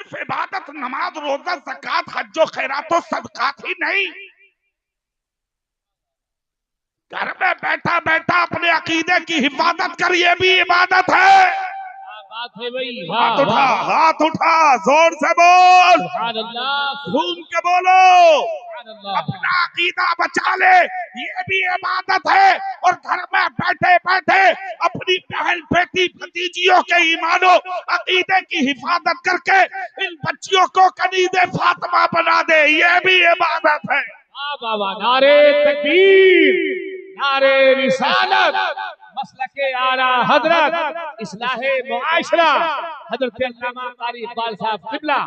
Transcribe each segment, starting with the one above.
صرف عبادت نماز روزہ زکات حج و خیرات و صدقات ہی نہیں، گھر میں بیٹھا بیٹھا اپنے عقیدے کی حفاظت کر، یہ بھی عبادت ہے۔ بات ہے بھائی، ہاتھ اٹھا، ہاتھ اٹھا، زور سے بول، سبحان اللہ، جھوم کے بولو، سبحان اللہ، اپنا عقیدہ بچا لے، یہ بھی عبادت ہے۔ اور گھر میں بیٹھے بیٹھے اپنی بہن بیٹی بھتیجیوں کے ایمان و عقیدے کی حفاظت کر کے ان بچیوں کو کنیز فاطمہ بنا دے، یہ بھی عبادت ہے۔ بابا نعرے تکبیر، نعرے رسالت، مسلک اعلیٰ حضرت اصلاح معاشرہ حضرت علامہ قاری اقبال صاحب قبلہ۔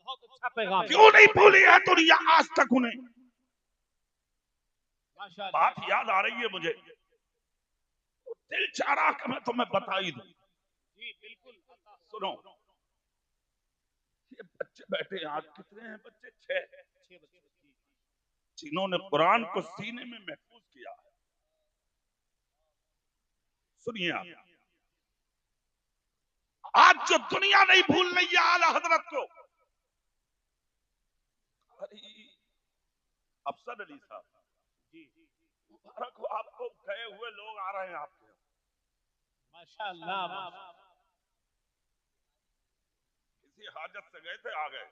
بہت اچھا پیغام، کیوں نہیں بھولی ہے دنیا آج تک انہیں؟ بات یاد آ رہی ہے مجھے، دل چاہ رہا کہ میں تمہیں بتا ہی دوں۔ سنو، یہ بچے بیٹھے ہیں، آج کتنے ہیں بچے؟ 6 جنہوں نے قرآن کو سینے میں محفوظ کیا ہے۔ سنیے آپ، آج جو دنیا نہیں بھول رہی ہے اعلیٰ حضرت کو، افسر علی صاحب مبارک ہو آپ کو، گئے ہوئے لوگ آ رہے ہیں آپ کے، ماشاءاللہ، کسی حاجت سے گئے تھے، آ گئے،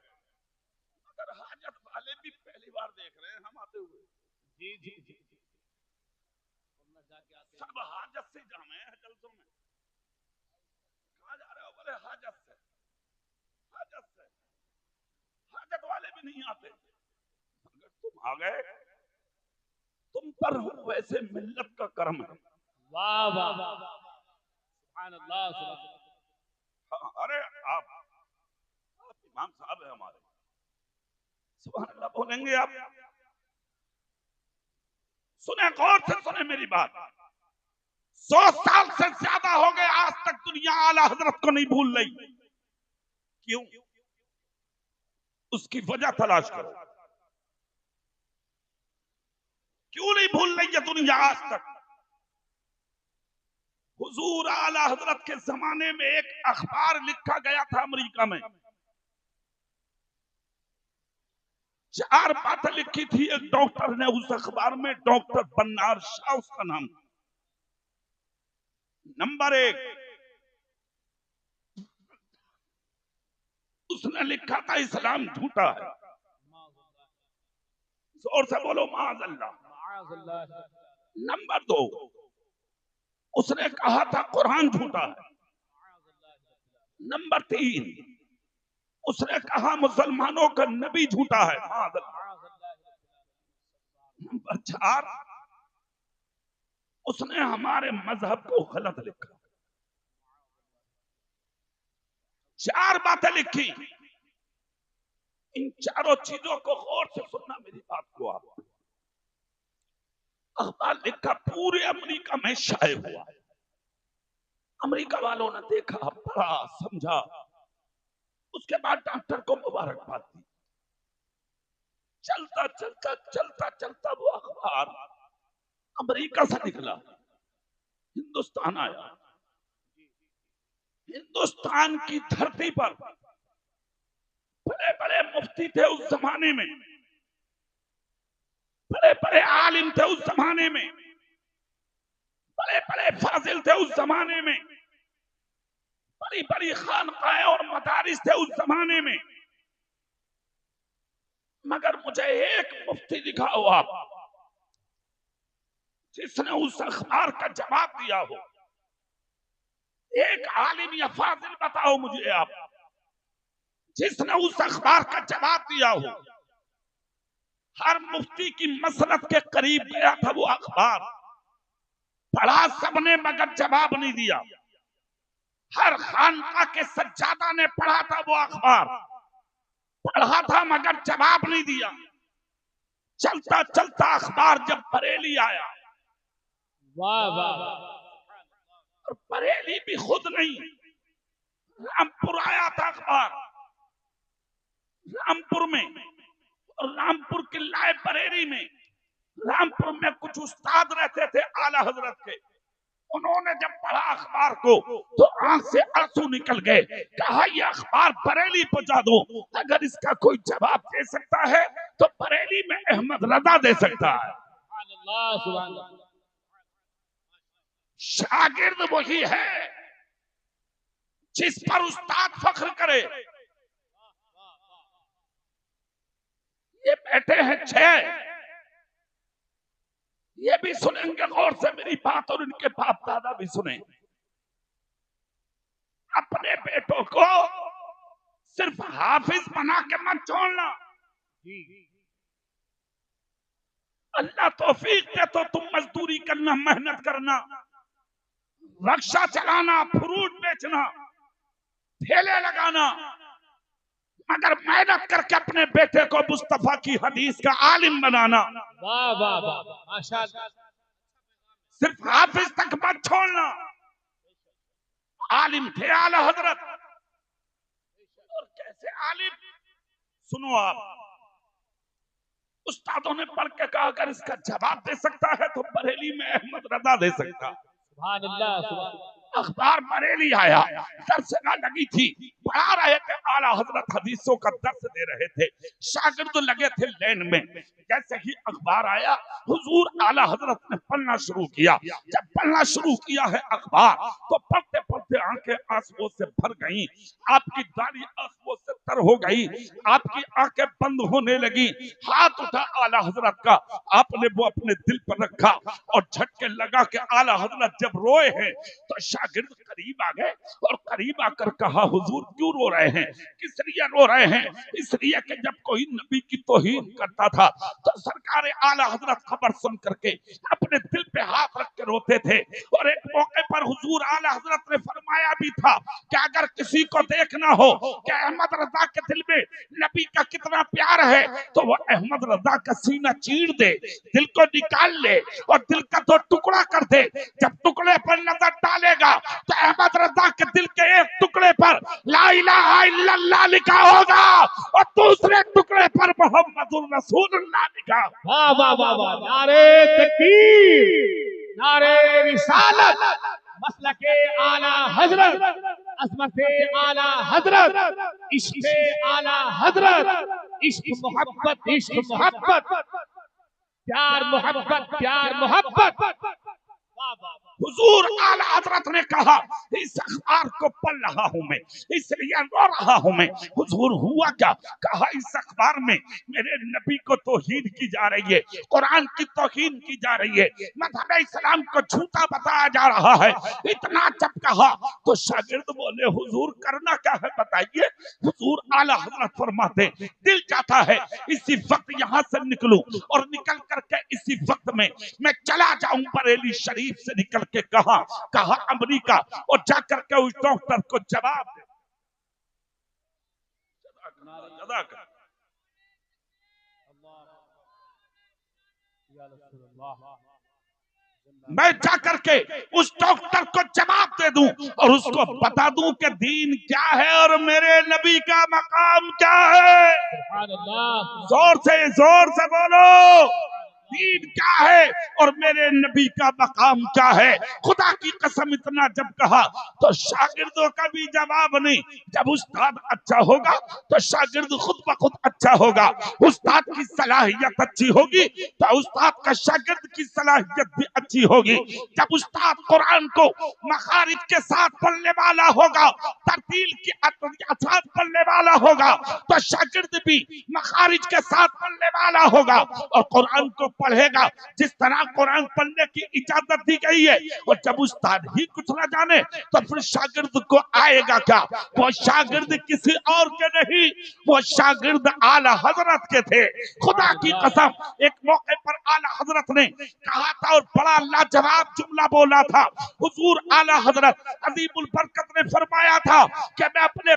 مگر حاجت والے بھی پہلی بار دیکھ رہے ہیں ہم آتے ہوئے، جی سب حاجت سے جامع ہیں جلسوں میں، کہاں جا رہے ہو؟ بولے حاجت سے، حاجت سے، حاجت والے بھی نہیں آتے، مگر تم آ گئے، تم پر ویسے ملت کا کرم ہے۔ واہ واہ، سبحان اللہ، سبحان اللہ، ارے آپ امام صاحب ہیں ہمارے، سبحان اللہ بولیں گے آپ؟ سنیں، غور سے سنیں میری بات، 100 سال سے زیادہ ہو گئے آج تک دنیا اعلیٰ حضرت کو نہیں بھول رہی، کیوں؟ اس کی وجہ تلاش کرو، کیوں نہیں بھول رہی ہے دنیا آج تک؟ حضور اعلیٰ حضرت کے زمانے میں ایک اخبار لکھا گیا تھا امریکہ میں، 4 باتیں لکھی تھی ایک ڈاکٹر نے اس اخبار میں، ڈاکٹر بنار شاہ اس کا نام تھا۔ نمبر 1، اس نے لکھا تھا اسلام جھوٹا ہے، زور سے بولو معاذ اللہ۔ معاذ اللہ، نمبر 2، اس نے کہا تھا قرآن جھوٹا ہے۔ نمبر 3، اس نے کہا مسلمانوں کا نبی جھوٹا ہے، معاذ اللہ۔ نمبر 4، اس نے ہمارے مذہب کو غلط لکھا۔ 4 باتیں لکھی، ان چاروں چیزوں کو غور سے سننا میری بات کو آپ۔ اخبار لکھا پورے امریکہ میں شائع ہوا، امریکہ والوں نے دیکھا، پڑھا، سمجھا، اس کے بعد ڈاکٹر کو مبارکباد دی۔ چلتا چلتا چلتا چلتا وہ اخبار امریکہ سے نکلا، ہندوستان آیا۔ ہندوستان کی دھرتی پر بڑے بڑے مفتی تھے اس زمانے میں، بڑے بڑے عالم تھے اس زمانے میں، بڑے بڑے فاضل تھے اس زمانے میں، بڑی بڑی خانقاہیں اور مدارس تھے اس زمانے میں، مگر مجھے ایک مفتی دکھاؤ آپ جس نے اس اخبار کا جواب دیا ہو، ایک عالم یا فاضل بتاؤ مجھے آپ جس نے اس اخبار کا جواب دیا ہو۔ ہر مفتی کی مسلط کے قریب گیا تھا وہ اخبار، پڑھا سب نے مگر جواب نہیں دیا۔ ہر خانقاہ کے سجادہ نے پڑھا تھا وہ اخبار، پڑھا تھا مگر جواب نہیں دیا۔ چلتا چلتا اخبار جب بریلی آیا، واہ واہ، اور بریلی بھی خود نہیں، رامپور آیا تھا اخبار، رامپور میں، اور رامپور کی لائبریری میں، رامپور میں کچھ استاد رہتے تھے اعلیٰ حضرت کے، انہوں نے جب پڑھا اخبار کو تو آنکھ سے آنسو نکل گئے. کہا یہ اخبار بریلی پہنچا دو, اگر اس کا کوئی جواب دے سکتا ہے تو بریلی میں احمد رضا دے سکتا ہے. سبحان اللہ سبحان اللہ. شاگرد وہی ہے جس پر استاد فخر کرے. یہ بیٹھے ہیں 6, یہ بھی سنیں گے غور سے میری بات, اور ان کے باپ دادا بھی سنیں. اپنے بیٹوں کو صرف حافظ بنا کے مت چھوڑنا. اللہ توفیق دے تو تم مزدوری کرنا, محنت کرنا, رکشہ چلانا, فروٹ بیچنا, ٹھیلے لگانا, مگر محنت کر کے اپنے بیٹے کو مصطفیٰ کی حدیث کا عالم بنانا. واہ واہ واہ ماشاءاللہ. صرف حافظ تک مت چھوڑنا. عالم تھے اعلی حضرت, اور کیسے عالم سنو آپ. استادوں نے پڑھ کے کہا اگر اس کا جواب دے سکتا ہے تو بریلی میں احمد رضا دے سکتا. سبحان اللہ سبحان اللہ. اخبار بریلی آیا, درس نہ لگی تھی, پڑھا رہے تھے اعلیٰ حضرت, حدیثوں کا درس دے رہے تھے, شاگرد لگے تھے لین میں. جیسے ہی اخبار آیا حضور اعلیٰ حضرت نے پڑھنا شروع کیا. جب پڑھنا شروع کیا ہے اخبار تو پڑھتے پڑھتے آنکھیں آنسوؤں سے بھر گئیں, آپ کی داڑھی آنسوؤں سے تر ہو گئی, آپ کی آنکھیں بند ہونے لگی. ہاتھ اٹھا اعلیٰ حضرت کا, آپ نے وہ اپنے دل پر رکھا اور جھٹکے لگا کہ اعلیٰ حضرت جب روئے ہیں تو شاگرد قریب آ گئے اور قریب آ کر کہا حضور کیوں رو رہے ہیں, کس لیے رو رہے ہیں؟ اس لیے کہ جب کوئی نبی کی توہین کرتا تھا تو سرکار اعلیٰ حضرت خبر سن کر کے اپنے دل پہ ہاتھ رکھ کے روتے تھے. اور ایک موقع پر حضور اعلیٰ حضرت نے فرمایا بھی تھا کہ اگر کسی کو دیکھنا ہو کہ احمد رضا کے دل میں نبی کا کتنا پیار ہے تو وہ احمد رضا کا سینہ چیر دے, دل کو نکال لے اور دل کا تو ٹکڑا کر دے. جب ٹکڑے پر نظر ڈالے گا تو احمد رضا کے دل کے ایک ٹکڑے پر لا الہ الا اللہ لکھا ہوگا اور دوسرے ٹکڑے پر محمد الرسول اللہ لکھا. واہ واہ واہ واہ. نعرے تکبیر, نعرے رسالت, مسلک اعلی حضرت, عظمت اعلی حضرت, عشق اعلی حضرت, عشق محبت, عشق محبت, پیار محبت, پیار محبت. واہ واہ. حضور اعلی حضرت نے کہا اس اخبار کو پڑھ رہا ہوں میں, اس لیے رو رہا ہوں میں. حضور ہوا کیا؟ کہا اس اخبار میں میرے نبی کو توہین کی جا رہی ہے, قرآن کی توہین کی جا رہی ہے, مذہب اسلام کو جھوٹا بتایا جا رہا ہے. اتنا جب کہا تو شاگرد بولے حضور کرنا کیا ہے بتائیے. حضور اعلی حضرت فرماتے دل چاہتا ہے اسی وقت یہاں سے نکلوں اور نکل کر کے اسی وقت میں چلا جاؤں بریلی شریف سے نکل کے کہا امریکہ, اور جا کر کے اس ڈاکٹر کو جواب دے. میں جا کر کے اس ڈاکٹر کو جواب دے دوں اور اس کو بتا دوں کہ دین کیا ہے اور میرے نبی کا مقام کیا ہے. سبحان اللہ. زور سے بولو, دین کیا ہے اور میرے نبی کا مقام کیا ہے. خدا کی قسم اتنا جب کہا تو شاگردوں کا بھی جواب نہیں. جب استاد اچھا ہوگا تو شاگرد خود بخود اچھا ہوگا. استاد کی صلاحیت اچھی ہوگی تو استاد کا شاگرد کی صلاحیت بھی اچھی ہوگی. جب استاد قرآن کو مخارج کے ساتھ پڑھنے والا ہوگا, ترتیل کے ساتھ پڑھنے والا ہوگا تو شاگرد بھی مخارج کے ساتھ پڑھنے والا ہوگا اور قرآن کو پڑھے گا جس طرح قرآن پڑھنے کی اجازت دی گئی ہے. اور جب استاد ہی کچھ نہ جانے تو پھر شاگرد کو آئے گا کیا؟ وہ شاگرد کسی اور کے نہیں, وہ شاگرد اعلی حضرت کے تھے. خدا کی قسم ایک موقع پر اعلی حضرت نے کہا تھا اور بڑا لاجواب جملہ بولا تھا. حضور اعلی حضرت عظیم البرکت نے فرمایا تھا کہ میں اپنے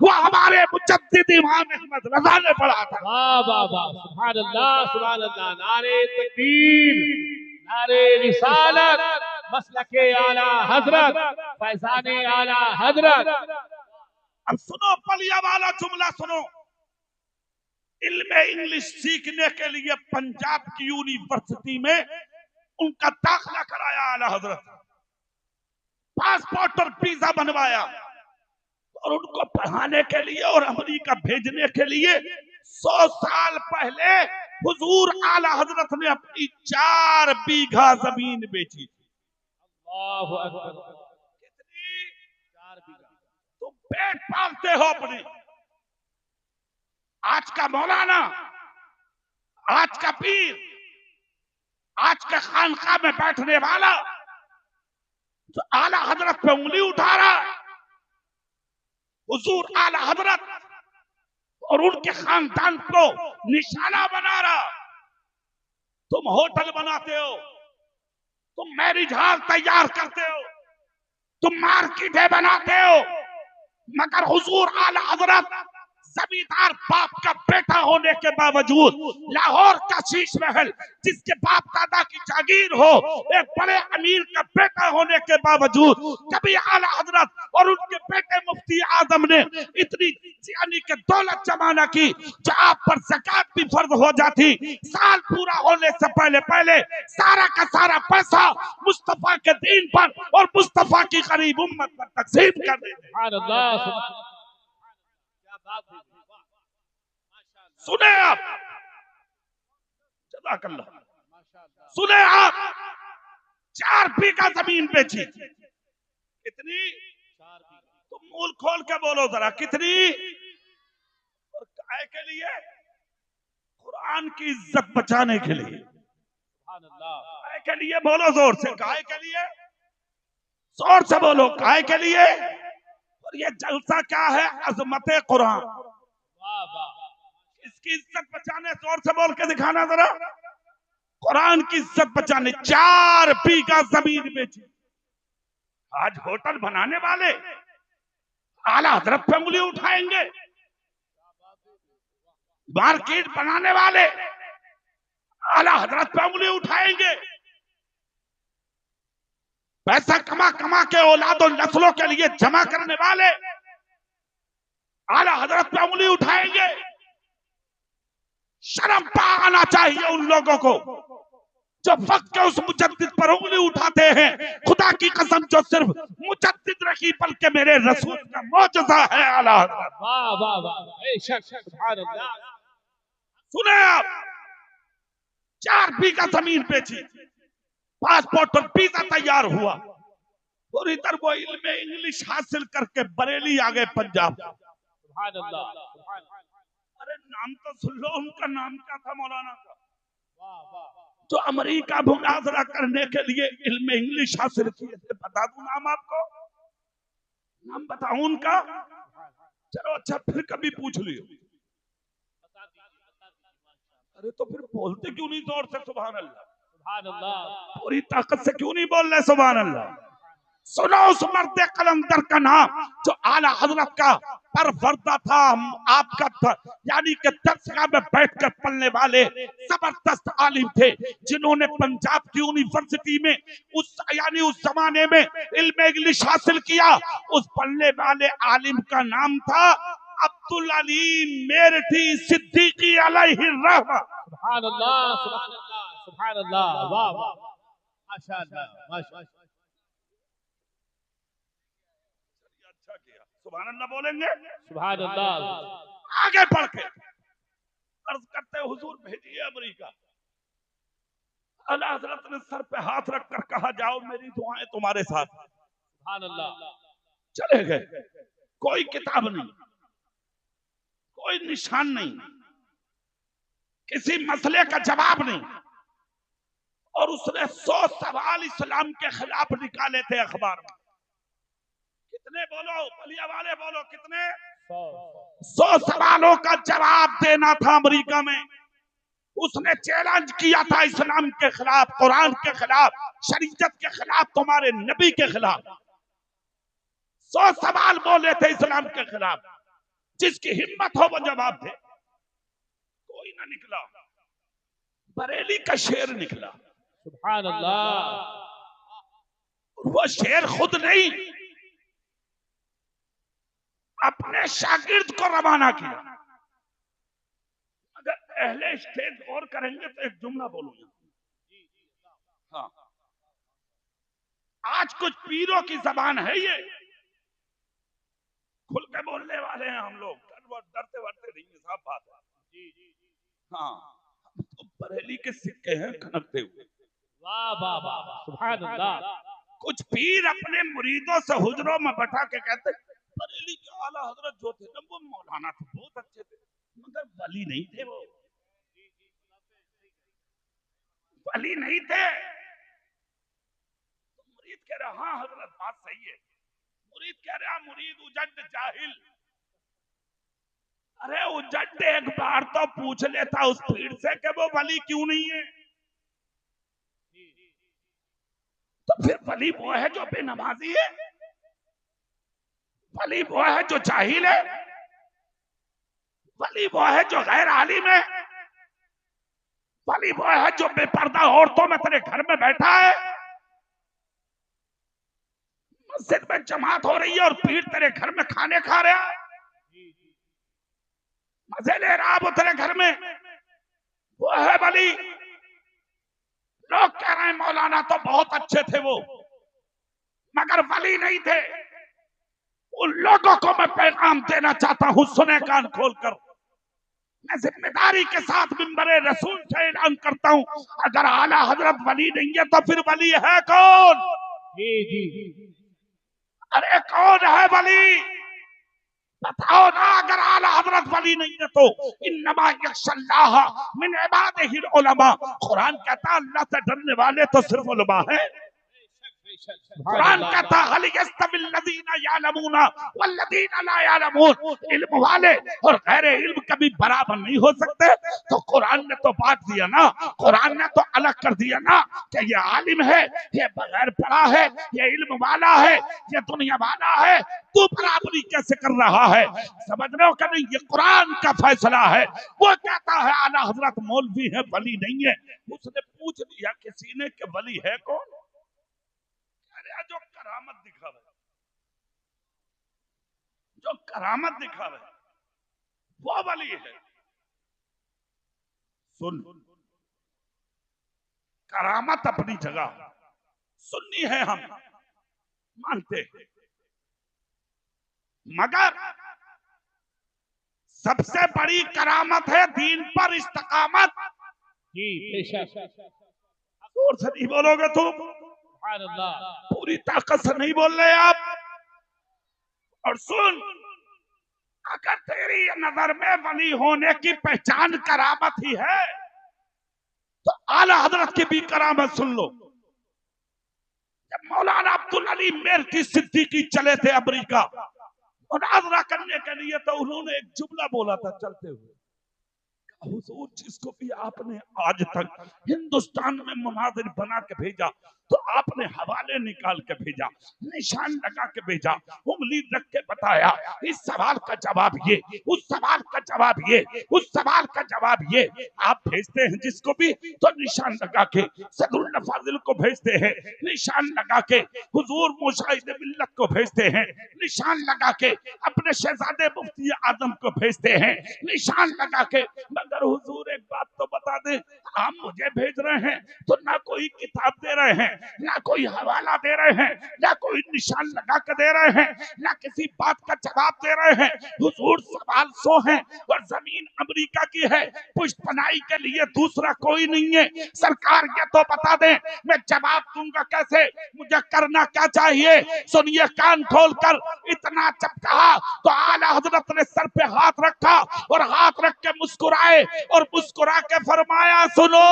وہ ہمارے مجدد امام احمد رضا نے پڑھا تھا۔ واہ واہ واہ، سبحان اللہ سبحان اللہ، نعرہ تکبیر، نعرہ رسالت، مسلک اعلی حضرت، فیضان اعلی حضرت۔ اب سنو پلیا والا جملہ سنو، علم انگلش سیکھنے کے لیے پنجاب کی یونیورسٹی میں ان کا داخلہ کرایا اعلی حضرت، پاسپورٹ اور ویزا بنوایا، اور ان کو پڑھانے کے لیے اور امریکہ بھیجنے کے لیے 100 سال پہلے حضور اعلی حضرت نے اپنی 4 بیگھہ زمین بیچی تھی۔ اللہ اکبر، کتنی؟ 4 بیگھہ۔ تم پیٹ پالتے ہو اپنے، آج کا مولانا، آج کا پیر، آج کے خانقاہ میں بیٹھنے والا جو اعلی حضرت پہ انگلی اٹھا رہا ہے، حضور اعلی حضرت اور ان کے خاندان کو نشانہ بنا رہا، تم ہوٹل بناتے ہو، تم میرج ہال تیار کرتے ہو، تم مارکیٹیں بناتے ہو، مگر حضور اعلی حضرت زمیندار باپ کا بیٹا ہونے کے باوجود لاہور کا شیش محل جس کے باپ دادا کی جاگیر ہو، ایک بڑے امیر کا بیٹا ہونے کے باوجود کبھی اعلی حضرت اور ان کے بیٹے مفتی اعظم نے اتنی یعنی کہ دولت جمع نہ کی جو آپ پر زکات بھی فرض ہو جاتی، سال پورا ہونے سے پہلے سارا کا سارا پیسہ مصطفیٰ کے دین پر اور مصطفیٰ کی قریب امت پر تقسیم کر دیتے۔ سبحان اللہ سبحان اللہ، کیا بات ہے، ماشاء اللہ سنیں آپ، جزاک اللہ، ماشاء اللہ، سنیں آپ، 4 بیگھہ زمین بیچی، کتنی؟ 4 بیگھہ۔ تم مول کھول کے بولو ذرا، کتنی؟ اور کائے کے لیے؟ قرآن کی عزت بچانے کے لیے۔ سبحان اللہ، کائے کے لیے؟ بولو زور سے، کائے کے لیے؟ زور سے بولو، کائے کے لیے؟ اور یہ جلسہ کیا ہے؟ عظمت قرآن، واہ واہ، اس کی عزت بچانے، زور سے بول کے دکھانا ذرا، قرآن کی عزت بچانے 4 بیگھہ زمین بیچی۔ آج ہوٹل بنانے والے اعلی حضرت پہ انگلی اٹھائیں گے، مارکیٹ بنانے والے اعلی حضرت پہ انگلی اٹھائیں گے، پیسہ کما کے اولاد و نسلوں کے لیے جمع کرنے والے اعلی حضرت پہ انگلی اٹھائیں گے۔ شرم پا آنا چاہیے ان لوگوں کو جو وقت کے اس مجدد پر انگلی اٹھاتے ہیں۔ خدا کی قسم جو صرف مجدد رہی بلکہ میرے رسول کا معجزہ ہے اعلی حضرت۔ واہ واہ واہ، بے شک، سبحان اللہ، سنیں آپ، 4 بیگھہ زمین بیچی، پاسپورٹ اور ویزا تیار ہوا، اور ادھر وہ علم انگلش حاصل کر کے بریلی آگے پنجاب۔ سبحان اللہ، سبحان اللہ، ارے نام تو سن لو، ان کا نام کیا تھا مولانا کا؟ واہ واہ، جو امریکہ مناظرہ کرنے کے لیے علم انگلش حاصل کیے تھے، بتا دوں نام آپ کو؟ نام بتاؤں ان کا؟ چلو اچھا پھر کبھی پوچھ لیو۔ ارے تو پھر بولتے کیوں نہیں زور سے سبحان اللہ؟ سبحان اللہ، پوری طاقت سے کیوں نہیں بول رہے سبحان اللہ؟ سنو اس مرد قلندر کا نام جو اعلی حضرت کا پروردہ تھا، آپ کا تھا، یعنی کہ درسگاہ میں بیٹھ کر پڑھنے والے زبردست عالم تھے، جنہوں نے پنجاب کی یونیورسٹی میں یعنی اس زمانے میں علم انگلش حاصل کیا۔ اس پڑھنے والے عالم کا نام تھا عبدالعلیم میرٹھی صدیقی علیہ الرحمہ۔ سبحان اللہ، سبحان اللہ، سبحان اللہ، واہ واہ، ماشاء اللہ، ماشاء اللہ، اچھا کیا، سبحان اللہ بولیں گے؟ سبحان اللہ، آگے بڑھ کے عرض کرتے حضور بھیجیے امریکہ۔ اعلی حضرت نے سر پہ ہاتھ رکھ کر کہا جاؤ میری دعائیں تمہارے ساتھ۔ سبحان اللہ، چلے گئے، کوئی کتاب نہیں، کوئی نشان نہیں، کسی مسئلے کا جواب نہیں، اور اس نے 100 سوال اسلام کے خلاف نکالے تھے اخبار میں۔ کتنے بولو پلیا والے بولو، کتنے؟ 100 سوالوں کا جواب دینا تھا امریکہ میں۔ اس نے چیلنج کیا تھا اسلام کے خلاف، قرآن کے خلاف، شریعت کے خلاف، تمہارے نبی کے خلاف۔ 100 سوال بولے تھے اسلام کے خلاف، جس کی ہمت ہو وہ جواب دے، کوئی نہ نکلا، بریلی کا شیر نکلا، سبحان اللہ، وہ شیر خود نہیں، اپنے شاگرد کو روانہ کیا۔ اگر اہل اسٹیج غور کریں گے تو ایک جملہ بولوں گا، ہاں آج کچھ پیروں کی زبان ہے یہ، کھل کے بولنے والے ہیں ہم لوگ، ڈرتے ورتے نہیں ہیں، صاف بات ہے، ہاں تو بریلی کے سکے ہیں کھنکتے ہوئے، واہ واہ واہ، سبحان اللہ، کچھ پیر اپنے مریدوں سے حجروں میں بٹھا کے کہتے بریلی کے اعلیٰ حضرت جو تھے نا وہ مولانا تھے، بہت اچھے تھے، مگر ولی نہیں تھے، وہ ولی نہیں تھے۔ مرید کہہ رہا ہاں حضرت بات صحیح ہے، مرید کہہ رہا مرید اجد جاہل، ارے اجد ایک بار تو پوچھ لیتا اس پیر سے کہ وہ ولی کیوں نہیں ہے، تو پھر ولی وہ ہے جو بے نمازی ہے، ولی وہ ہے جو جاہل ہے، ولی وہ ہے جو غیر عالم ہے، ولی وہ ہے جو بے پردہ عورتوں میں تیرے گھر میں بیٹھا ہے، مسجد میں جماعت ہو رہی ہے اور پیر تیرے گھر میں کھانے کھا رہا ہے، مزے لے رہا وہ تیرے گھر میں، وہ ہے ولی۔ لوگ کہہ رہے ہیں مولانا تو بہت اچھے تھے وہ، مگر ولی نہیں تھے۔ ان لوگوں کو میں پیغام دینا چاہتا ہوں، سنے کان کھول کر، میں ذمہ داری کے ساتھ منبر رسول سے اعلان کرتا ہوں، اگر اعلیٰ حضرت ولی نہیں ہے تو پھر ولی ہے کون؟ ارے کون ہے ولی؟ بتاؤ نا، اگر اعلیٰ حضرت ولی نہیں ہے تو انما یخشی اللہ من عبادہ العلماء، قرآن کہتا اللہ سے ڈرنے والے تو صرف علماء ہیں۔ قرآن کہتا هل يستوي الذين يعلمون والذين لا يعلمون، علم والے اور غیر علم کبھی برابر نہیں ہو سکتے۔ تو قرآن نے تو بات دیا نا، قرآن نے تو الگ کر دیا نا کہ یہ عالم ہے، یہ بغیر پڑھا ہے، یہ علم والا ہے، یہ دنیا والا ہے، تو برابری کیسے کر رہا ہے؟ سمجھ رہے ہو کہ نہیں؟ یہ قرآن کا فیصلہ ہے۔ وہ کہتا ہے اعلیٰ حضرت مولوی ہے ولی نہیں ہے، اس نے پوچھ لیا کسی نے کہ ولی ہے کون؟ جو کرامت دکھاوے، جو کرامت دکھاوے وہ ولی ہے۔ سن، کرامت اپنی جگہ، سنی ہے ہم مانتے ہیں، مگر سب سے بڑی کرامت ہے دین پر استقامت۔ زور سے نہیں بولو گے تو، پوری طاقت سے نہیں بول رہے آپ۔ اور سن، اگر تیری نظر میں ولی ہونے کی پہچان کرامت ہی ہے تو اعلیٰ حضرت کی بھی کرامت سن لو۔ جب مولانا عبدالعلی میرٹی صدیقی چلے تھے امریکہ مناظرہ کرنے کے لیے، تو انہوں نے ایک جملہ بولا تھا چلتے ہوئے، حضور جس کو بھی آپ نے آج تک ہندوستان میں مناظر بنا کے بھیجا تو آپ نے حوالے نکال کے بھیجا، نشان لگا کے بھیجا، انگلی رکھ کے بتایا اس سوال کا جواب یہ، اس سوال کا جواب یہ، اس سوال کا جواب یہ۔ آپ بھیجتے ہیں جس کو بھی تو نشان لگا کے، صدر الفاضل کو بھیجتے ہیں نشان لگا کے، حضور مشاہد ملت کو بھیجتے ہیں نشان لگا کے، اپنے شہزادے مفتی اعظم کو بھیجتے ہیں نشان لگا کے۔ مگر حضور ایک بات تو بتا دیں، آپ مجھے بھیج رہے ہیں تو نہ کوئی کتاب دے رہے ہیں، نہ کوئی حوالہ دے رہے ہیں، نہ کوئی نشان لگا کے دے رہے ہیں، نہ کسی بات کا جواب دے رہے ہیں۔ حضور سوال سو ہیں اور زمین امریکہ کی ہے، پشت پناہی کے لیے دوسرا کوئی نہیں ہے۔ سرکار یہ تو بتا دیں میں جواب دوں گا کیسے، مجھے کرنا کیا چاہیے؟ سنیے کان کھول کر، اتنا جب کہا تو اعلیٰ حضرت نے سر پہ ہاتھ رکھا اور ہاتھ رکھ کے مسکرائے اور مسکرا کے فرمایا سنو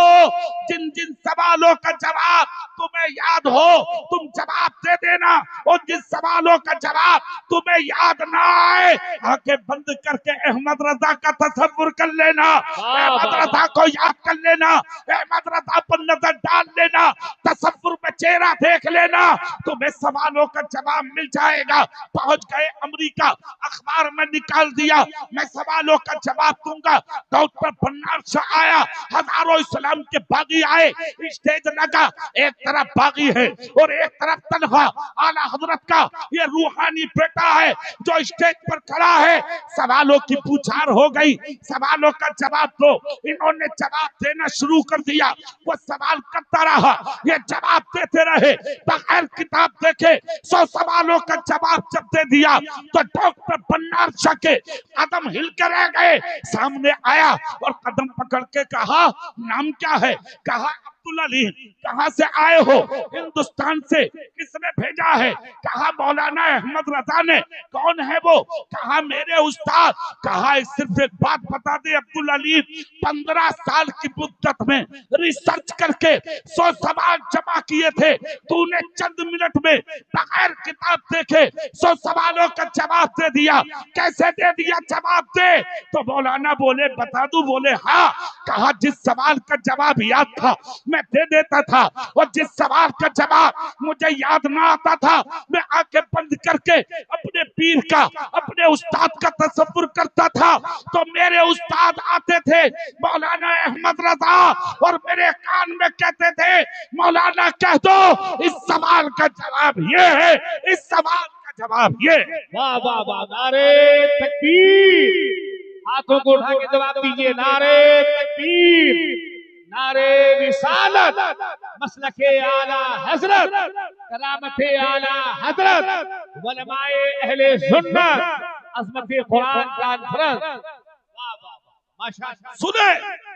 جن جن سوالوں کا جواب تمہیں یاد ہو تم جواب دے دینا اور جن سوالوں کا جواب تمہیں یاد نہ آئے آنکھیں بند کر کے احمد رضا کا تصور کر لینا احمد رضا کو یاد کر لینا احمد رضا پر نظر ڈال لینا تصور میں چہرہ دیکھ لینا تمہیں سوالوں کا جواب مل جائے گا پہنچ گئے امریکہ اخبار میں نکال دیا میں سوالوں کا جواب دوں گا ڈاکٹر بنار شاہ آیا ہزاروں اسلام کے باغی آئے اسٹیج لگا ایک طرف باغی ہے اور ایک طرف تنہا اعلیٰ حضرت کا یہ روحانی بیٹا ہے جو اسٹیج پر کھڑا ہے سوالوں کی پوچھار ہو گئی سوالوں کا جواب دو انہوں نے جواب دینا شروع کر دیا وہ سوال کرتا رہا یہ جواب دیتے رہے بغیر کتاب دیکھے 100 سوالوں کا جواب جب دے دیا تو ڈاکٹر بنار شاہ کے قدم ہل کے رہ گئے سامنے آیا اور قدم پکڑ کے کہا نام کیا ہے کہا عبدالعلی کہاں سے آئے ہو ہندوستان سے کس نے بھیجا ہے کہا مولانا احمد رضا نے کون ہے وہ کہا میرے استاد کہا صرف ایک بات بتا دے عبدالعلی 15 سال کی مدت میں ریسرچ کر کے 100 سوال جمع کیے تھے تو نے چند منٹ میں بغیر کتاب دیکھے 100 سوالوں کا جواب دے دیا کیسے دے دیا جواب دے تو مولانا بولے بتا دوں بولے ہاں کہا جس سوال کا جواب یاد تھا میں دے دیتا تھا اور جس سوال کا جواب مجھے یاد نہ آتا تھا میں آنکھیں بند کر کے اپنے پیر کا اپنے استاد کا تصور کرتا تھا تو میرے استاد آتے تھے مولانا احمد رضا اور میرے کان میں کہتے تھے مولانا کہہ دو اس سوال کا جواب یہ ہے اس سوال کا جواب یہ ہے واہ واہ واہ نعرے تکبیر ہاتھوں کو اٹھا کے جواب دیجئے نعرے تکبیر نعرے رسالت مسلک اعلیٰ حضرت کرامت اعلیٰ حضرت علماء اہل سنت عظمت قرآن کانفرنس واہ واہ ماشاءاللہ سنیں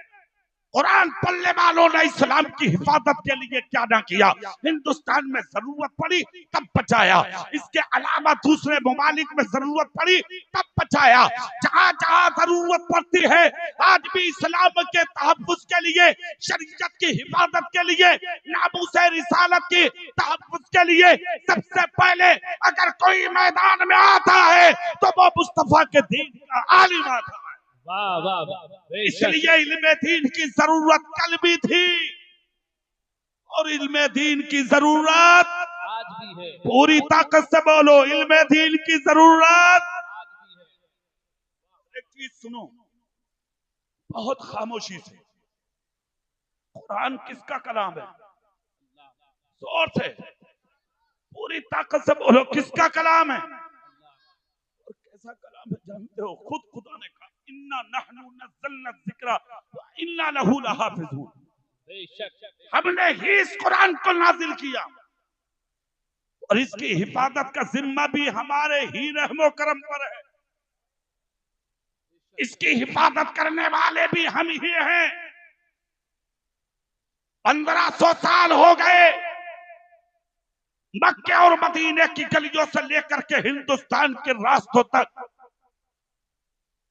قرآن پڑھنے والوں نے اسلام کی حفاظت کے لیے کیا نہ کیا ہندوستان میں ضرورت پڑی تب بچایا اس کے علاوہ دوسرے ممالک میں ضرورت پڑی تب بچایا جہاں جہاں ضرورت پڑتی ہے آج بھی اسلام کے تحفظ کے لیے شریعت کی حفاظت کے لیے ناموس رسالت کی تحفظ کے لیے سب سے پہلے اگر کوئی میدان میں آتا ہے تو وہ مصطفیٰ کے دین کا عالم آتا ہے واہ واہ واہ اس لیے علم دین کی ضرورت کل بھی تھی اور علم دین کی ضرورت آج بھی ہے پوری طاقت سے بولو علم دین کی ضرورت آج بھی ہے ایک چیز سنو بہت خاموشی سے قرآن کس کا کلام ہے زور سے پوری طاقت سے بولو کس کا کلام ہے اور کیسا کلام ہے جانتے ہو خود خدا نے کہا اِنَّا نَحْنُ نَزَّلْنَا الذِّكْرَ وَإِنَّا لَهُ لَحَافِظُونَ بے شک ہم نے ہی اس قرآن کو نازل کیا اور اس کی حفاظت کا ذمہ بھی ہمارے ہی رحم و کرم پر ہے اس کی حفاظت کرنے والے بھی ہم ہی ہیں 1500 سال ہو گئے مکہ اور مدینے کی گلیوں سے لے کر کے ہندوستان کے راستوں تک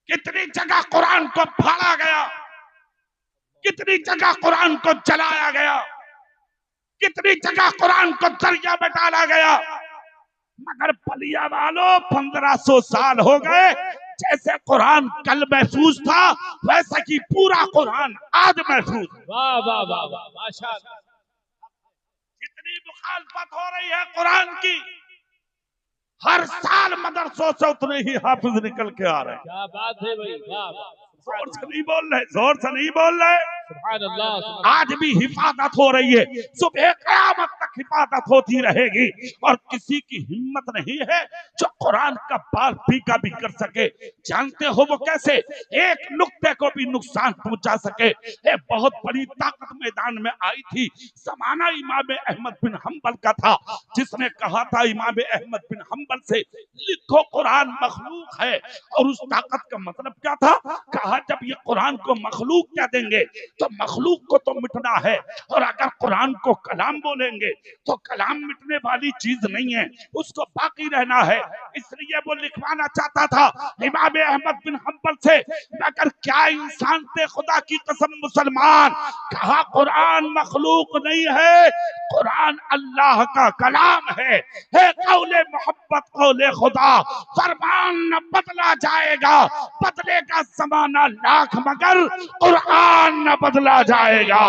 کتنی جگہ قرآن کو پھاڑا گیا کتنی جگہ قرآن کو جلایا گیا کتنی جگہ قرآن کو دریا میں ڈالا گیا مگر پلیا والوں 1500 سال ہو گئے جیسے قرآن کل محفوظ تھا ویسا کی پورا قرآن آج محفوظ واہ واہ واہ واہ ماشاءاللہ جتنی مخالفت ہو رہی ہے قرآن کی ہر سال مدرسوں سے اتنے ہی حافظ نکل کے آ رہے ہیں کیا بات ہے بھائی واہ واہ زور سے نہیں بول رہے زور سے نہیں بول رہے سبحان اللہ آج بھی حفاظت ہو رہی ہے صبح قیامت تک حفاظت ہوتی رہے گی اور کسی کی ہمت نہیں ہے جو قرآن کا بال پھیکا بھی کر سکے جانتے ہو وہ کیسے ایک نقطے کو بھی نقصان پہنچا سکے ایک بہت بڑی طاقت میدان میں آئی تھی زمانہ امام احمد بن حنبل کا تھا جس نے کہا تھا امام احمد بن حنبل سے لکھو قرآن مخلوق ہے اور اس طاقت کا مطلب کیا تھا کہا جب یہ قرآن کو مخلوق کیا دیں گے تو مخلوق کو تو مٹنا ہے، اور اگر قرآن کو کلام بولیں گے تو کلام مٹنے والی چیز نہیں ہے، اس کو باقی رہنا ہے۔ اس لیے وہ لکھوانا چاہتا تھا امام احمد بن حنبل سے، مگر کیا انسان تھے خدا کی قسم مسلمان؟ کہا قرآن مخلوق نہیں ہے، قرآن اللہ کا کلام ہے، قول محبت قول خدا، فرمان نہ بدلا جائے گا، بدلے گا زمانہ لاکھ مگر قرآن نہ بدلا جائے گا۔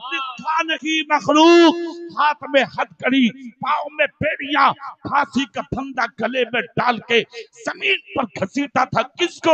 لکھا نہیں مخلوق، ہاتھ میں ہتھکڑی، پاؤں میں بیڑیاں، پھانسی کا پھندا گلے میں ڈال کے زمین پر گھسیٹا تھا کس کو؟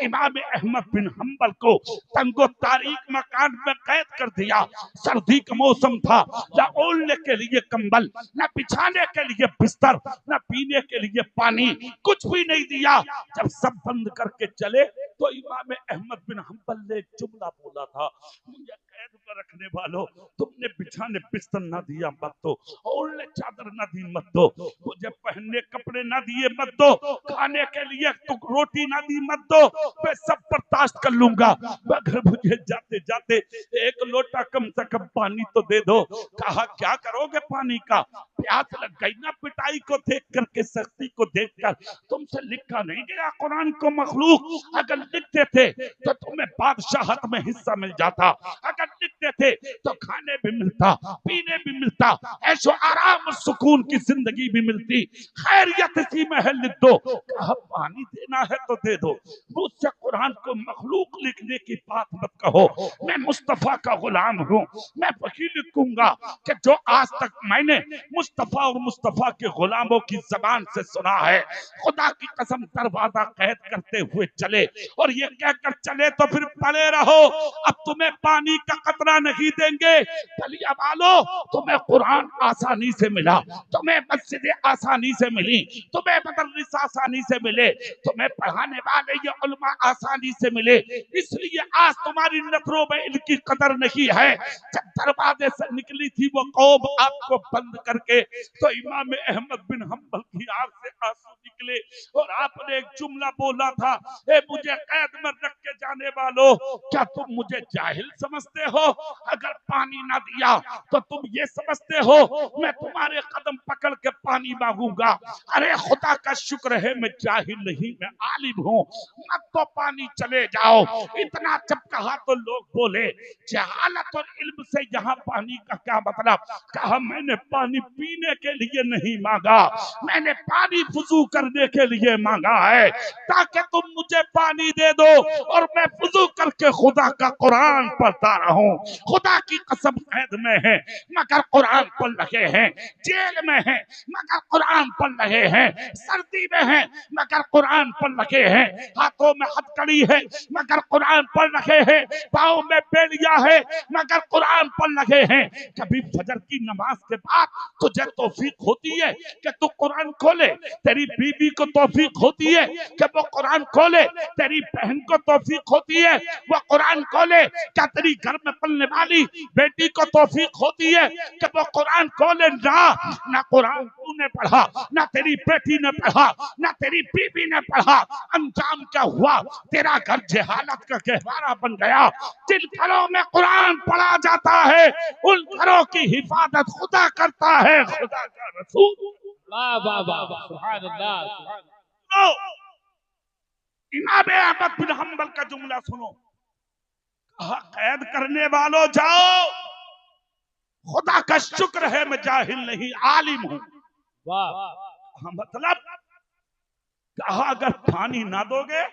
امام احمد بن حنبل کو۔ تنگ و تاریک مکان میں قید کر دیا، سردی کا موسم تھا، نہ اوڑھنے کے لیے کمبل، نہ بچھانے کے لیے بستر، نہ پینے کے لیے پانی، کچھ بھی نہیں دیا۔ جب سب بند کر کے چلے تو امام احمد بن حنبل نے ایک جملہ بولا تھا، مجھے قید پر رکھنے والوں، تم نے بچھانے بستر نہ دیا مت دو، اوڑھنے چادر نہ دی مت دو، مجھے پہننے کپڑے نہ دیے مت دو، کھانے کے لیے روٹی نہ دی مت دو، میں سب برداشت کر لوں گا، مگر مجھے جاتے جاتے ایک لوٹا کم سے کم پانی تو دے دو۔ کہا کیا کرو گے پانی کا؟ پیاس لگ گئی نا پٹائی کو دیکھ کر کے، سختی کو دیکھ کر۔ تم سے لکھا نہیں گیا قرآن کو مخلوق، اگر لکھتے تھے تو تمہیں بادشاہت میں حصہ مل جاتا، اگر لکھتے تھے تو کھانے بھی ملتا، پینے بھی ملتا، عیش و آرام و سکون کی زندگی بھی ملتی، خیریت اسی میں ہے، لکھ دو۔ کہا پانی دینا ہے تو دے دو، مجھ سے قرآن کو مخلوق لکھنے کی بات مت کہو، میں مصطفیٰ کا غلام ہوں، میں وہی لکھوں گا کہ جو آج تک میں نے مصطفیٰ اور مصطفیٰ کے غلاموں کی زبان سے سنا ہے۔ خدا کی قسم دروازہ قید کرتے ہوئے چلے، اور یہ کہہ کر چلے تو پھر پڑے رہو، اب تمہیں پانی کا قطرہ نہیں دیں گے، بھلیا والو تمہیں قرآن آسانی سے ملا، تمہیں مسجد آسانی سے ملی، تمہیں مدرس آسانی سے ملے، تمہیں پڑھانے والے یہ علماء آسانی سے ملے، اس لیے آج تمہاری نظروں میں ان کی قدر نہیں ہے۔ جب دروازے سے نکلی تھی وہ قوم آپ کو بند کر کے، تو امام احمد بن حنبل کی آنکھ سے آنسو نکلے، اور آپ نے ایک جملہ بولا تھا، اے مجھے قید میں رکھ کے جانے والوں، کیا تم مجھے جاہل سمجھتے ہو؟ اگر پانی نہ دیا تو تم یہ سمجھتے ہو میں تمہارے قدم پکڑ کے پانی مانگوں گا؟ ارے خدا کا شکر ہے میں جاہل نہیں، میں عالم ہوں، مت تو پانی چلے جاؤ۔ اتنا جب کہا تو لوگ بولے جہالت اور علم سے یہاں پانی کا کیا مطلب؟ کہا میں نے پانی پینے کے لیے نہیں مانگا، میں نے پانی وضو کرنے کے لیے مانگا ہے، تاکہ تم مجھے پانی دے دو اور میں وضو کر کے خدا کا قرآن پڑھتا رہوں۔ خدا کی قسم قید میں ہے مگر قرآن پڑھ رہے ہیں، جیل میں ہیں مگر قرآن پڑھ رہے ہیں، سردی میں ہیں مگر قرآن پڑھ رہے ہیں، ہاتھوں میں ہتھکڑی ہے مگر قرآن پڑھ رہے ہیں، پاؤں میں بیڑیاں ہے مگر قرآن پڑھ رہے ہیں۔ کبھی فجر کی نماز کے بعد تجھے توفیق ہوتی ہے کہ تو قرآن کھولے، تیری بیوی کو توفیق ہوتی ہے کہ وہ قرآن کھولے، تیری بہن کو توفیق ہوتی ہے وہ قرآن کھولے، کیا تیری گھر میں پلنے والی بیٹی کو توفیق ہوتی ہے کہ وہ قرآن کھولے؟ نہ قرآن تو نے پڑھا، نہ تیری بیٹی نے پڑھا، نہ تیری بیوی نے پڑھا، انجام کیا ہوا؟ تیرا گھر جہالت کا گہوارہ بن گیا۔ جن گھروں میں قرآن پڑھا جاتا ہے ان گھروں کی حفاظت خدا کرتا ہے، خدا کا رسول۔ واہ واہ واہ، سبحان اللہ، سبحان اللہ۔ امام احمد بن حنبل کا جملہ سنو، کہا قید کرنے والوں جاؤ، خدا کا شکر ہے میں جاہل نہیں عالم ہوں۔ واہ، مطلب کہا اگر پانی نہ دو گے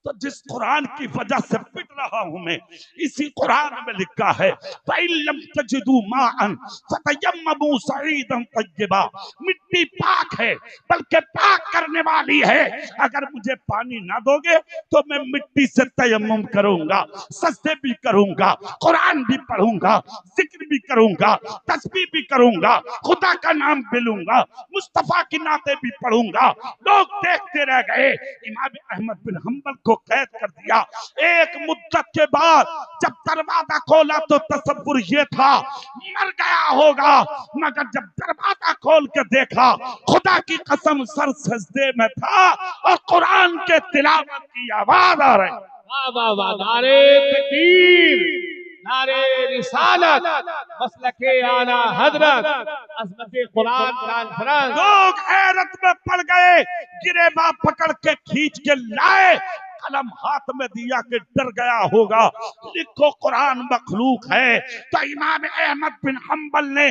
تو جس قرآن کی وجہ سے پٹ رہا ہوں میں، اسی قرآن میں لکھا ہے فَإِن لَمْ تَجِدُوا مَاءً فَتَيَمَّمُوا صَعِيدًا طَيِّبًا، مٹی پاک ہے بلکہ پاک کرنے والی ہے، اگر مجھے پانی نہ دو گے تو میں مٹی سے تیمم کروں گا، سجدے بھی کروں گا، قرآن بھی پڑھوں گا، ذکر بھی کروں گا، تسبیح بھی کروں گا، خدا کا نام بھی لوں گا، مصطفیٰ کی نعتیں بھی پڑھوں گا۔ لوگ دیکھتے رہ گئے، امام احمد بن حنبل کو قید کر دیا۔ ایک مدت کے بعد جب دروازہ کھولا تو تصور یہ تھا مر گیا ہوگا، مگر جب دروازہ کھول کے دیکھا خدا کی قسم سر سجدے میں تھا اور قرآن کے تلاوت کی آواز آ رہی۔ واہ واہ واہ، نعرے تکبیر۔ نعرے رسالت، مسلک اعلی حضرت، عظمت قرآن کانفرنس. لوگ حیرت میں پڑ گئے، گریباں پکڑ کے کھینچ کے لائے، قلم ہاتھ میں دیا کہ ڈر گیا ہوگا، لکھو قرآن مخلوق ہے. تو امام احمد بن حنبل نے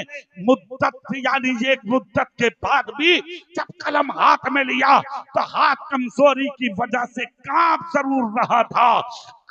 مدت یعنی ایک مدت کے بعد بھی جب قلم ہاتھ میں لیا تو ہاتھ کمزوری کی وجہ سے کانپ ضرور رہا تھا،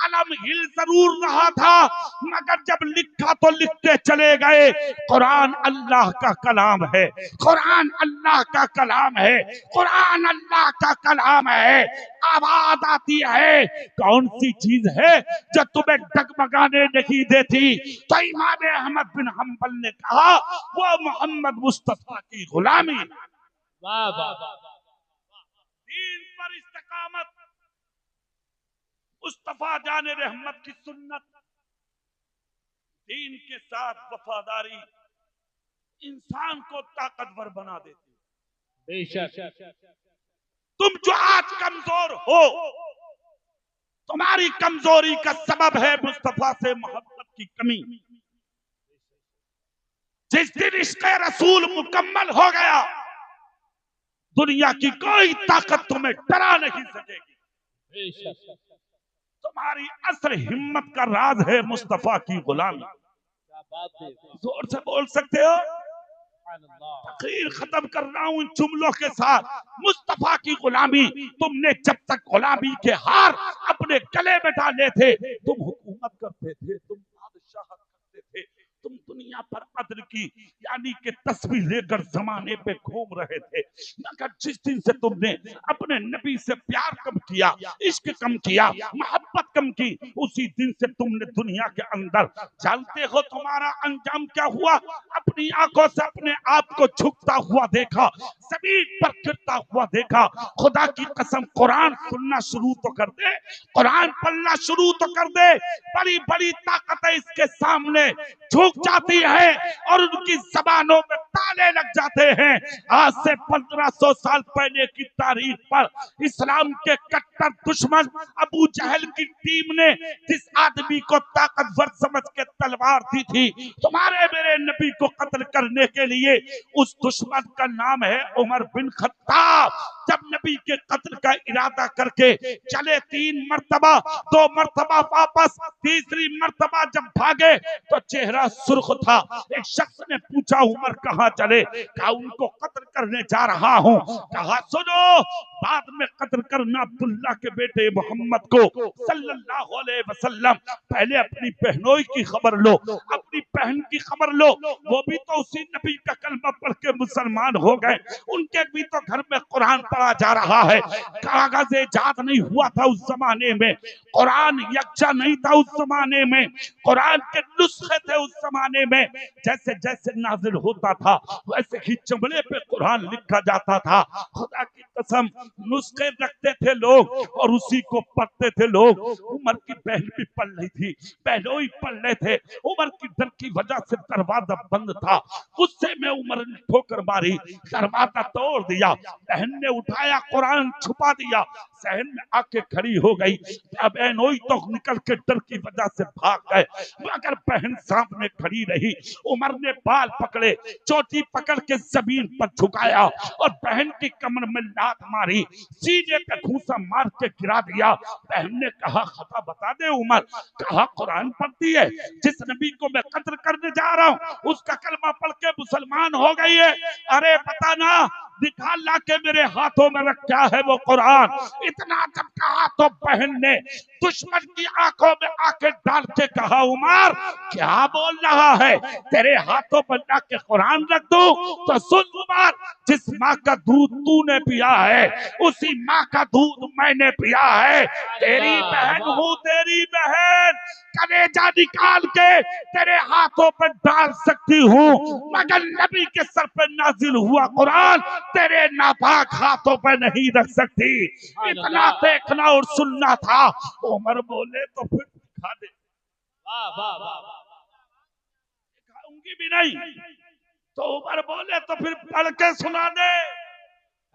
قلم ہل ضرور رہا تھا، مگر جب لکھا تو لکھتے چلے گئے. قرآن اللہ کا کلام ہے، قرآن اللہ کا کلام ہے، قرآن اللہ کا کلام ہے. آواز آتی ہے کون سی چیز ہے جو تمہیں ڈگمگانے نہیں دیتی؟ تو امام احمد بن حنبل نے کہا وہ محمد مصطفیٰ کی غلامی. واہ واہ واہ. دین پر استقامت، مصطفیٰ جان رحمت کی سنت، دین کے ساتھ وفاداری انسان کو طاقتور بنا دیتی. بے شک. تم جو آج کمزور ہو، تمہاری کمزوری کا سبب ہے مصطفیٰ سے محبت کی کمی. جس دن عشق رسول مکمل ہو گیا، دنیا کی کوئی طاقت تمہیں ڈرا نہیں سکے گی. بے شک. تمہاری اصل ہمت کا راز ہے مصطفیٰ کی غلامی. کیا بات ہے. زور سے بول سکتے ہو؟ سبحان اللہ. تقریر ختم کر رہا ہوں ان جملوں کے ساتھ. مصطفیٰ کی غلامی، تم نے جب تک غلامی کے ہار اپنے گلے میں ڈالے تھے، تم حکومت کرتے تھے، تم بادشاہت کرتے تھے، تم دنیا پر عدل کی یعنی کہ تصویر لے کر زمانے پہ گھوم رہے تھے. مگر جس دن سے تم نے اپنے نبی سے پیار کم کیا، عشق کم کیا، محبت کم کی، اسی دن سے تم نے دنیا کے اندر، جانتے ہو تمہارا انجام کیا ہوا؟ اپنی آنکھوں سے اپنے آپ کو جھکتا ہوا دیکھا، زمین پر گرتا ہوا دیکھا. خدا کی قسم قرآن سننا شروع تو کر دے، قرآن پڑھنا شروع تو کر دے، بڑی بڑی طاقتیں اس کے سامنے جھک جاتی ہیں اور ان کی زبانوں میں تالے لگ جاتے ہیں. آج سے 1500 سال پہلے کی تاریخ پر اسلام کے کٹر دشمن ابو جہل کی ٹیم نے جس آدمی کو طاقتور سمجھ کے تلوار دی تھی تمہارے میرے نبی کو قتل کرنے کے لیے، اس دشمن کا نام ہے عمر بن خطاب. جب نبی کے قتل کا ارادہ کر کے چلے 3 مرتبہ، 2 مرتبہ واپس، تیسری مرتبہ جب بھاگے تو چہرہ سرخ تھا. ایک شخص نے پوچھا عمر کہاں چلے؟ کہا ان کو قتل کرنے جا رہا ہوں. کہا سنو، بعد میں قتل کرنا عبداللہ کے بیٹے محمد کو صلی اللہ علیہ وسلم، پہلے اپنی بہنوئی کی خبر لو، اپنی بہن کی خبر لو، وہ بھی تو اسی نبی کا کلمہ پڑھ کے مسلمان ہو گئے، ان کے بھی تو گھر میں قرآن پڑھا جا رہا ہے. کاغذ ایجاد نہیں ہوا تھا اس زمانے میں، قرآن یکجا نہیں تھا اس زمانے میں، قرآن کے نسخے تھے اس زمانے میں. جیسے جیسے نازل ہوتا تھا ویسے ہی چمڑے پہ قرآن لکھا جاتا تھا. خدا کی قسم نسخے رکھتے تھے لوگ اور اسی کو پڑھتے تھے لوگ. عمر کی بہن بھی پڑھ رہی تھی، بہنوئی پڑھ رہے تھے. عمر کی ڈر کی وجہ سے دروازہ بند تھا. غصے میں عمر نے ٹھوکر ماری، دروازہ توڑ دیا. بہن نے اٹھایا قرآن چھپا دیا، صحن میں آ کے کھڑی ہو گئی. بہنوئی تو نکل کے ڈر کی وجہ سے بھاگ گئے، مگر بہن سامنے کھڑی رہی. عمر نے بال پکڑے، چوٹی پکڑ کے زمین پر جھکایا اور بہن کی کمر میں لات ماری، سینے پہ گھوسا مار کے گرا دیا. بہن نے کہا خطا بتا دے عمر. کہا قرآن پڑھتی ہے، جس نبی کو میں قتل کرنے جا رہا ہوں اس کا کلمہ پڑھ کے مسلمان ہو گئی ہے. ارے بتانا، دکھا لا کے میرے ہاتھوں میں رکھ کیا ہے وہ قرآن. اتنا جب کہا تو بہن نے دشمن کی آنکھوں میں آنکھیں ڈال کے کہا عمر کیا بول رہا ہے؟ تیرے ہاتھوں پر لا کے قرآن رکھ دوں؟ تو سن عمر، جس ماں کا دودھ تو نے پیا ہے اسی ماں کا دودھ میں نے پیا ہے. تیری بہن ہوں، تیری بہن، کلیجہ نکال کے تیرے ہاتھوں پر ڈال سکتی ہوں، مگر نبی کے سر پہ نازل ہوا قرآن تیرے ناپاک ہاتھوں پہ نہیں رکھ سکتی. اتنا دیکھنا اور سننا تھا. عمر بولے تو پھر دکھا دے. دکھاؤں گی بھی نہیں تو عمر بولے تو پھر پڑھ کے سنا دے.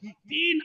3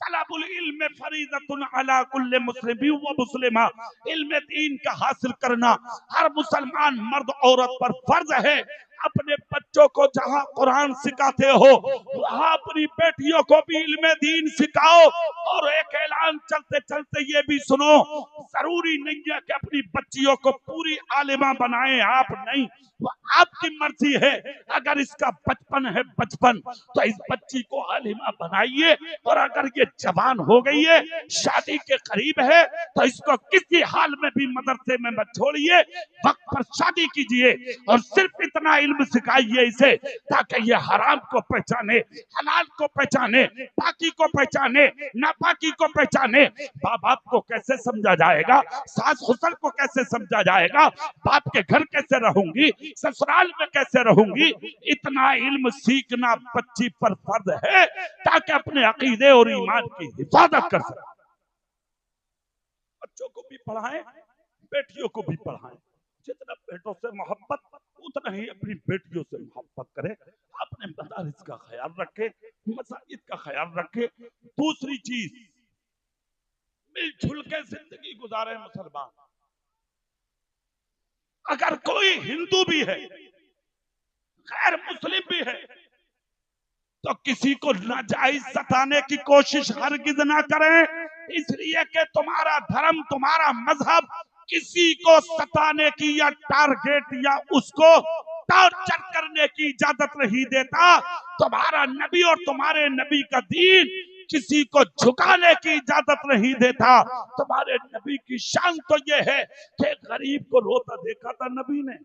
طلب العلم فریضۃ علی کل مسلم و مسلمہ، علم دین کا حاصل کرنا ہر مسلمان مرد عورت پر فرض ہے۔ اپنے بچوں کو جہاں قرآن سکھاتے ہو وہاں اپنی بیٹیوں کو بھی علم دین سکھاؤ۔ اور ایک اعلان چلتے چلتے یہ بھی سنو، ضروری نہیں ہے کہ اپنی بچیوں کو پوری عالمہ بنائیں، آپ نہیں، وہ آپ کی مرضی ہے۔ اگر اس کا بچپن ہے بچپن تو اس بچی کو عالمہ بنائیے، اور اگر یہ جوان ہو گئی ہے شادی کے قریب ہے تو اس کو کسی حال میں بھی مدرسے میں مت چھوڑیے، وقت پر شادی کیجیے، اور صرف اتنا علم سکھائیے اسے تاکہ یہ حرام کو پہچانے، حلال کو پہچانے، پاکی کو پہچانے، ناپاکی کو پہچانے۔ باپ باپ کو کیسے سمجھا جائے گا، ساس سسر کو کیسے سمجھا جائے گا، باپ کے گھر کیسے رہوں گی، سسرال میں کیسے رہوں گی، اتنا علم سیکھنا بچی پر فرض ہے تاکہ اپنے عقیدے اور ایمان کی حفاظت کر سکے۔ بچوں کو بھی پڑھائیں، بیٹیوں کو بھی پڑھائیں، جتنا بیٹوں سے محبت اتنا ہی اپنی بیٹیوں سے محبت کریں، اپنے مدارس کا خیال رکھیں، مساجد کا خیال رکھیں۔ دوسری چیز، مل جل کے زندگی گزارے مسلمان۔ اگر کوئی ہندو بھی ہے، غیر مسلم بھی ہے، تو کسی کو ناجائز ستانے کی کوشش ہرگز نہ کریں، اس لیے کہ تمہارا دھرم، تمہارا مذہب کسی کو ستانے کی یا ٹارگیٹ یا اس کو ٹارچر کرنے کی اجازت نہیں دیتا۔ تمہارا نبی اور تمہارے نبی کا دین کسی کو جھکانے کی اجازت نہیں دیتا۔ تمہارے نبی کی شان تو یہ ہے کہ غریب کو روتا دیکھا تھا نبی نے،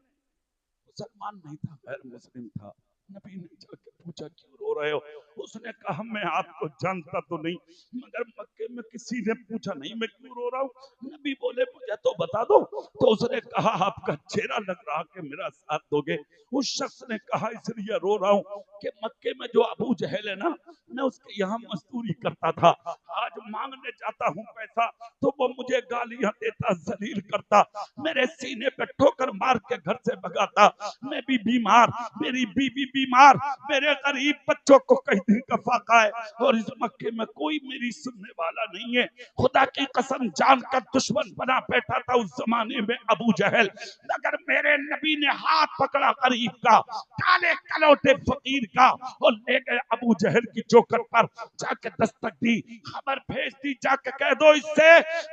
مسلمان نہیں تھا، غیر مسلم تھا، نبی نے جا کے پوچھا کیوں رو رہے ہو؟ اس نے کہا میں آپ کو جانتا تو نہیں، مگر مکے میں کسی نے پوچھا نہیں میں کیوں رو رہا ہوں۔ نبی بولے مجھے تو بتا دو۔ تو اس نے کہا آپ کا چہرہ لگ رہا کہ میرا ساتھ دو گے۔ اس شخص نے کہا اس لیے رو رہا ہوں کہ مکے میں جو ابو جہل ہے نا، میں اس کے یہاں مزدوری کرتا تھا، آج مانگنے جاتا ہوں پیسہ تو وہ مجھے گالیاں دیتا، ذلیل کرتا، میرے سینے پہ ٹھوکر مار کے گھر سے بھگاتا، میں بھی بیمار، میری بیوی بیمار، میرے غریب بچوں کو کئی دن کا فاقہ ہے، اور اس مکے میں کوئی میری سننے والا نہیں ہے۔ خدا کی قسم جان کر دشمن بنا بیٹھا تھا اس زمانے میں ابو جہل، مگر میرے نبی نے ہاتھ پکڑا غریب کا، کالے کلوٹے فقیر کا، اور لے گئے ابو جہل کی چوکھٹ پر، جا کے دستک دی، خبر بھیج دی، جا کے کہہ دو اس سے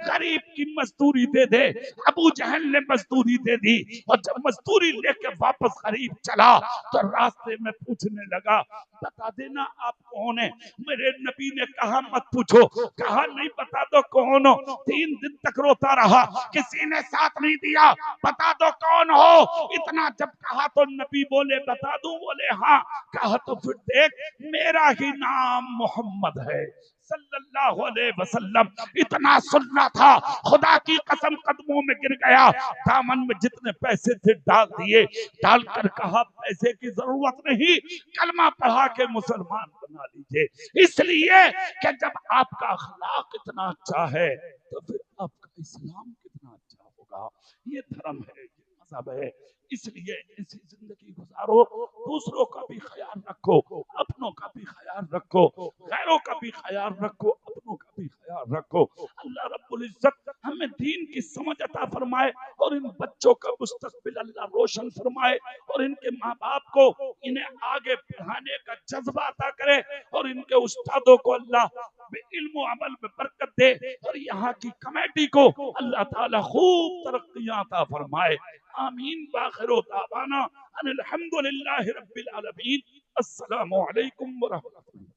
غریب کی مزدوری دے دے۔ ابو جہل نے مزدوری دے دی، اور جب مزدوری لے کے واپس غریب چلا تو راستے میں پوچھنے لگا بتا دینا آپ کون ہیں؟ میرے نبی نے کہا مت پوچھو، کہا نہیں بتا دو کون ہو۔ 3 دن تک روتا رہا، کسی نے ساتھ نہیں دیا، بتا دو کون ہو۔ اتنا جب کہا تو نبی بولے بتا دوں؟ بولے ہاں۔ کہا تو پھر دیکھ میرا ہی نام محمد ہے صلی اللہ علیہ وسلم۔ اتنا سننا تھا، خدا کی قسم قدموں میں گر گیا، دامن میں جتنے پیسے تھے ڈال دیے، ڈال کر کہا پیسے کی ضرورت نہیں، کلمہ پڑھا کے مسلمان بنا لیجئے۔ اس لیے کہ جب آپ کا اخلاق اتنا اچھا ہے تو پھر آپ کا اسلام کتنا اچھا ہوگا۔ یہ دھرم ہے، یہ مذہب ہے، اس لیے ایسی زندگی گزارو، دوسروں کا بھی خیال رکھو، اپنوں کا بھی خیال رکھو، غیروں کا بھی خیال رکھو، اپنوں کا بھی خیال رکھو۔ اللہ رب العزت ہمیں دین کی سمجھ عطا فرمائے، اور ان بچوں کا مستقبل اللہ روشن فرمائے، اور ان کے ماں باپ کو انہیں آگے بڑھانے کا جذبہ عطا کرے، اور ان کے استادوں کو اللہ علم و عمل میں برکت دے، اور یہاں کی کمیٹی کو اللہ تعالی خوب ترقیاں عطا فرمائے۔ آمین۔ باخر دعوانا ان الحمدللہ رب العالمین۔ السلام علیکم ورحمۃ اللہ۔